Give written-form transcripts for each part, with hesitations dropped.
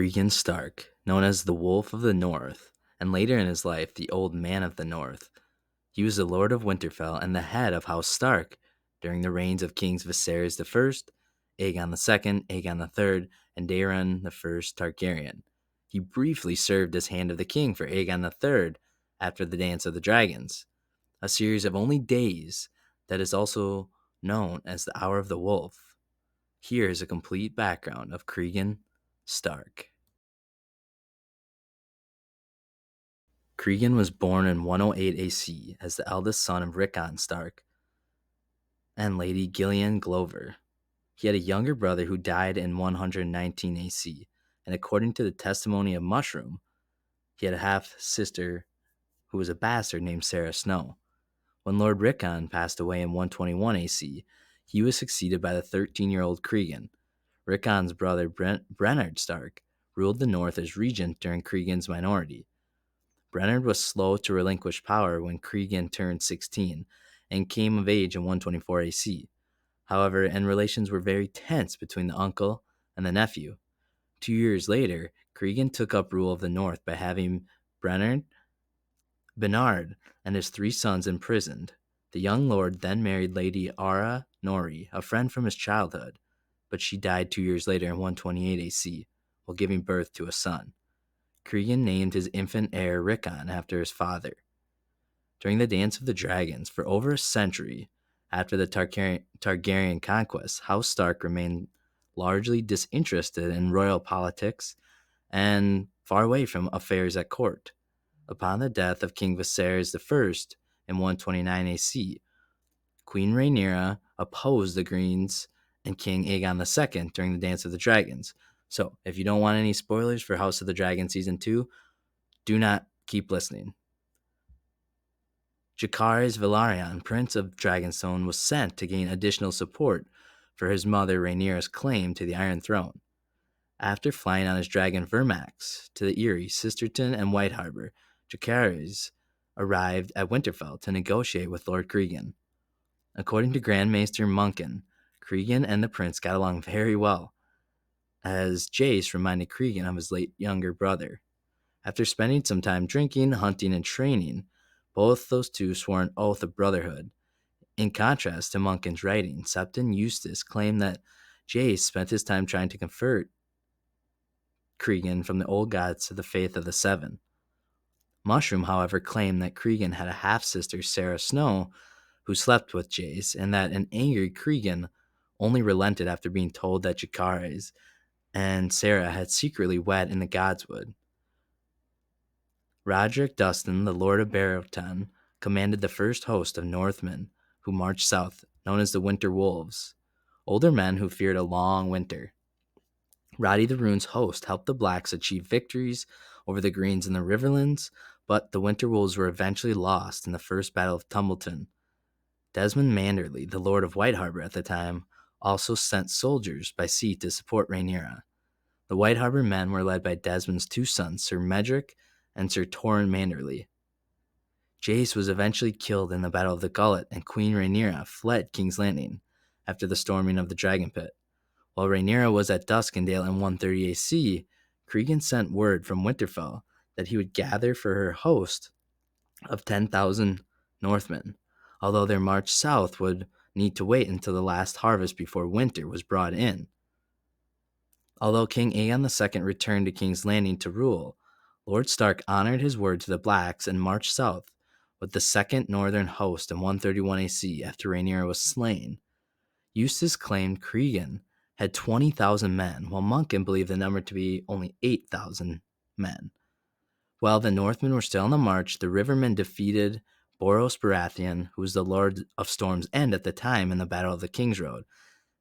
Cregan Stark, known as the Wolf of the North, and later in his life, the Old Man of the North. He was the Lord of Winterfell and the head of House Stark during the reigns of Kings Viserys I, Aegon II, Aegon III, and Daeron I Targaryen. He briefly served as Hand of the King for Aegon III after the Dance of the Dragons, a series of only days that is also known as the Hour of the Wolf. Here is a complete background of Cregan Stark. Cregan was born in 108 AC as the eldest son of Rickon Stark and Lady Gillian Glover. He had a younger brother who died in 119 AC, and according to the testimony of Mushroom, he had a half-sister who was a bastard named Sarah Snow. When Lord Rickon passed away in 121 AC, he was succeeded by the 13-year-old Cregan. Rickon's brother Brennard Stark ruled the North as regent during Cregan's minority. Brennard was slow to relinquish power when Cregan turned 16 and came of age in 124 AC. However, and relations were very tense between the uncle and the nephew. 2 years later, Cregan took up rule of the North by having Bernard and his 3 sons imprisoned. The young lord then married Lady Ara Nori, a friend from his childhood, but she died 2 years later in 128 AC while giving birth to a son. Cregan named his infant heir Rickon after his father. During the Dance of the Dragons, for over a century after the Targaryen conquest, House Stark remained largely disinterested in royal politics and far away from affairs at court. Upon the death of King Viserys I in 129 AC, Queen Rhaenyra opposed the Greens and King Aegon II during the Dance of the Dragons. So, if you don't want any spoilers for House of the Dragon Season 2, do not keep listening. Jacaerys Velaryon, Prince of Dragonstone, was sent to gain additional support for his mother Rhaenyra's claim to the Iron Throne. After flying on his dragon Vermax to the Eyrie, Sisterton, and White Harbor, Jacaerys arrived at Winterfell to negotiate with Lord Cregan. According to Grand Maester Munkin, Cregan and the prince got along very well, as Jace reminded Cregan of his late younger brother. After spending some time drinking, hunting, and training, both those two swore an oath of brotherhood. In contrast to Munkin's writing, Septon Eustace claimed that Jace spent his time trying to convert Cregan from the old gods to the faith of the Seven. Mushroom, however, claimed that Cregan had a half-sister, Sarah Snow, who slept with Jace, and that an angry Cregan only relented after being told that Jacaerys and Sarah had secretly wed in the Godswood. Roderick Dustin, the Lord of Barrowton, commanded the first host of Northmen who marched south, known as the Winter Wolves, older men who feared a long winter. Roddy the Rune's host helped the Blacks achieve victories over the Greens in the Riverlands, but the Winter Wolves were eventually lost in the First Battle of Tumbleton. Desmond Manderley, the Lord of White Harbor at the time, also sent soldiers by sea to support Rhaenyra. The White Harbor men were led by Desmond's 2 sons, Sir Medric and Sir Torrin Manderley. Jace was eventually killed in the Battle of the Gullet, and Queen Rhaenyra fled King's Landing after the storming of the Dragon Pit. While Rhaenyra was at Duskendale in 130 AC, Cregan sent word from Winterfell that he would gather for her host of 10,000 Northmen, although their march south would need to wait until the last harvest before winter was brought in. Although King Aegon II returned to King's Landing to rule, Lord Stark honored his word to the Blacks and marched south with the second northern host in 131 AC after Rhaenyra was slain. Eustace claimed Cregan had 20,000 men, while Munkin believed the number to be only 8,000 men. While the Northmen were still on the march, the Rivermen defeated Boros Baratheon, who was the Lord of Storm's End at the time in the Battle of the King's Road,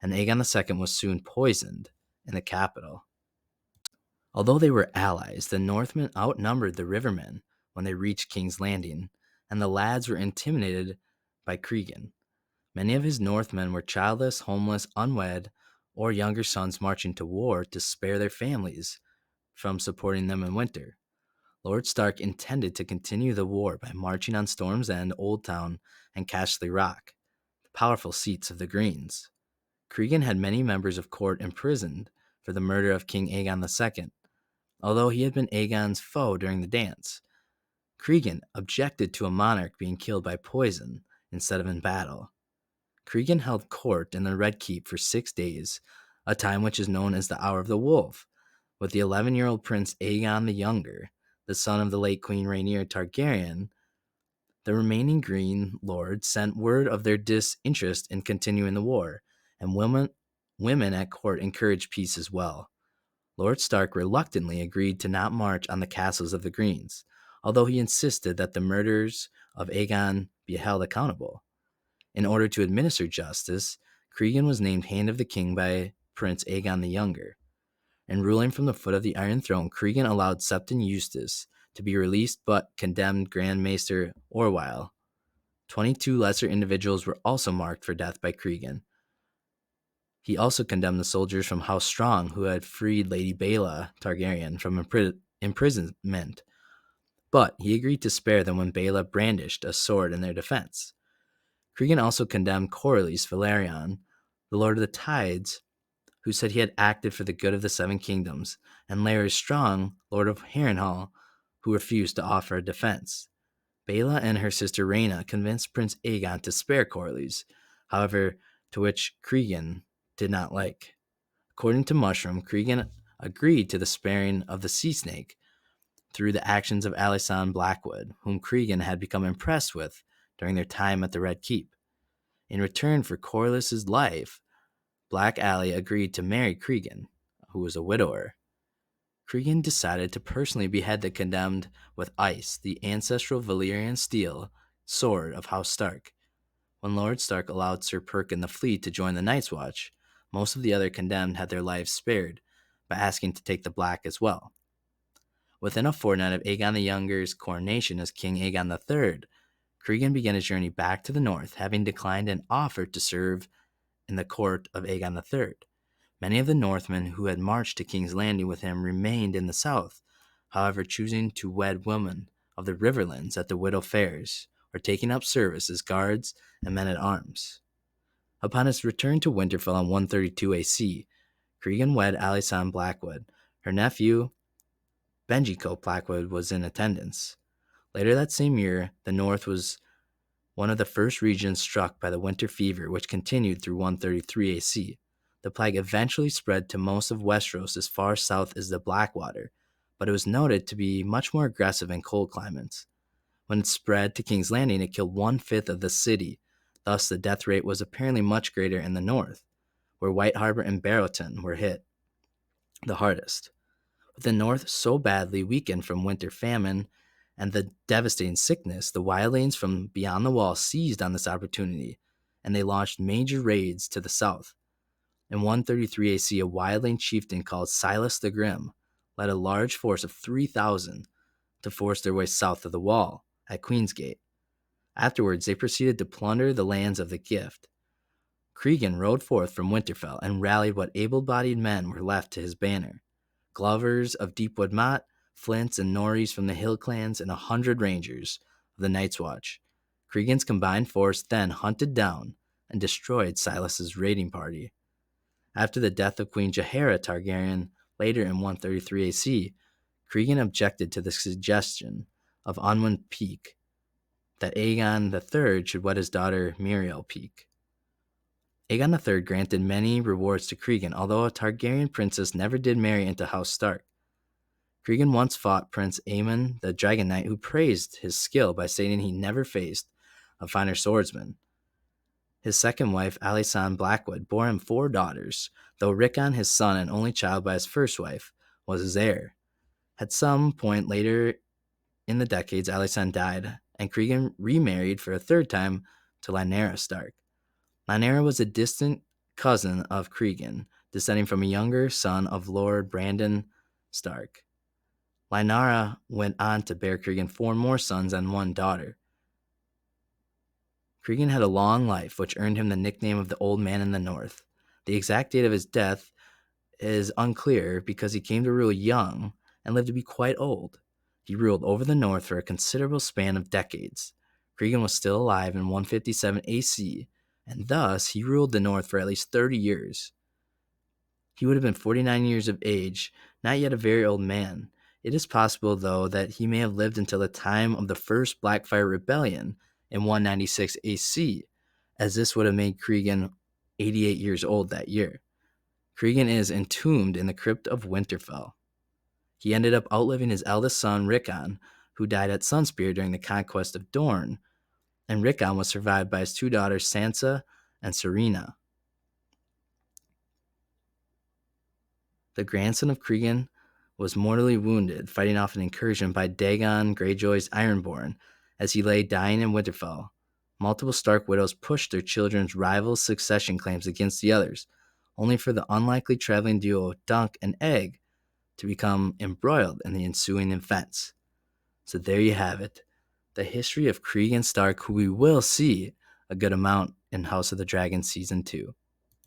and Aegon II was soon poisoned in the capital. Although they were allies, the Northmen outnumbered the Rivermen when they reached King's Landing, and the lads were intimidated by Cregan. Many of his Northmen were childless, homeless, unwed, or younger sons marching to war to spare their families from supporting them in winter. Lord Stark intended to continue the war by marching on Storm's End, Old Town, and Castley Rock, the powerful seats of the Greens. Cregan had many members of court imprisoned for the murder of King Aegon II, although he had been Aegon's foe during the dance. Cregan objected to a monarch being killed by poison instead of in battle. Cregan held court in the Red Keep for 6 days, a time which is known as the Hour of the Wolf, with the 11-year-old Prince Aegon the Younger, the son of the late Queen Rhaenyra Targaryen. The remaining Green Lords sent word of their disinterest in continuing the war, and women at court encouraged peace as well. Lord Stark reluctantly agreed to not march on the castles of the Greens, although he insisted that the murderers of Aegon be held accountable. In order to administer justice, Cregan was named Hand of the King by Prince Aegon the Younger. And ruling from the foot of the Iron Throne, Cregan allowed Septon Eustace to be released but condemned Grand Maester Orwyle. 22 lesser individuals were also marked for death by Cregan. He also condemned the soldiers from House Strong who had freed Lady Baela Targaryen from imprisonment, but he agreed to spare them when Baela brandished a sword in their defense. Cregan also condemned Corlys Velaryon, the Lord of the Tides, who said he had acted for the good of the Seven Kingdoms, and Larys Strong, Lord of Harrenhal, who refused to offer a defense. Baela and her sister Rhaena convinced Prince Aegon to spare Corlys, however, to which Cregan did not like. According to Mushroom, Cregan agreed to the sparing of the sea snake through the actions of Alysanne Blackwood, whom Cregan had become impressed with during their time at the Red Keep. In return for Corlys' life, Black Aly agreed to marry Cregan, who was a widower. Cregan decided to personally behead the condemned with ice, the ancestral Valyrian steel sword of House Stark. When Lord Stark allowed Sir Perkin the Fleet to join the Night's Watch, most of the other condemned had their lives spared by asking to take the black as well. Within a fortnight of Aegon the Younger's coronation as King Aegon III, Cregan began his journey back to the north, having declined an offer to serve in the court of Aegon III. Many of the Northmen who had marched to King's Landing with him remained in the south, however choosing to wed women of the Riverlands at the widow fairs, or taking up service as guards and men-at-arms. Upon his return to Winterfell in 132 AC, Cregan wed Alysanne Blackwood. Her nephew, Benjico Blackwood, was in attendance. Later that same year, the North was one of the first regions struck by the winter fever, which continued through 133 AC. The plague eventually spread to most of Westeros as far south as the Blackwater, but it was noted to be much more aggressive in cold climates. When it spread to King's Landing, it killed 1/5 of the city. Thus, the death rate was apparently much greater in the north, where White Harbor and Barrowton were hit the hardest. With the north so badly weakened from winter famine and the devastating sickness, the wildlings from beyond the wall seized on this opportunity, and they launched major raids to the south. In 133 AC, a wildling chieftain called Silas the Grim led a large force of 3,000 to force their way south of the wall at Queensgate. Afterwards, they proceeded to plunder the lands of the Gift. Cregan rode forth from Winterfell and rallied what able-bodied men were left to his banner. Glovers of Deepwood Motte, Flints and Norries from the Hill clans, and 100 rangers of the Night's Watch. Cregan's combined force then hunted down and destroyed Silas's raiding party. After the death of Queen Jaehaera Targaryen later in 133 AC, Cregan objected to the suggestion of Onwin Peake that Aegon III should wed his daughter Muriel Peake. Aegon III granted many rewards to Cregan, although a Targaryen princess never did marry into House Stark. Cregan once fought Prince Aemon the Dragon Knight, who praised his skill by stating he never faced a finer swordsman. His second wife, Alysanne Blackwood, bore him 4 daughters, though Rickon, his son and only child by his first wife, was his heir. At some point later in the decades, Alysanne died, and Cregan remarried for a third time to Lyanna Stark. Lyanna was a distant cousin of Cregan, descending from a younger son of Lord Brandon Stark. Lyanna went on to bear Cregan 4 more sons and 1 daughter. Cregan had a long life, which earned him the nickname of the Old Man in the North. The exact date of his death is unclear because he came to rule young and lived to be quite old. He ruled over the North for a considerable span of decades. Cregan was still alive in 157 AC, and thus he ruled the North for at least 30 years. He would have been 49 years of age not yet a very old man. It is possible, though, that he may have lived until the time of the first Blackfire Rebellion in 196 AC, as this would have made Cregan 88 years old that year. Cregan is entombed in the crypt of Winterfell. He ended up outliving his eldest son, Rickon, who died at Sunspear during the conquest of Dorne, and Rickon was survived by his two daughters, Sansa and Serena. The grandson of Cregan was mortally wounded fighting off an incursion by Dagon Greyjoy's Ironborn as he lay dying in Winterfell. Multiple Stark widows pushed their children's rival succession claims against the others, only for the unlikely traveling duo Dunk and Egg to become embroiled in the ensuing events. So there you have it, the history of Cregan Stark, who we will see a good amount in House of the Dragon Season 2.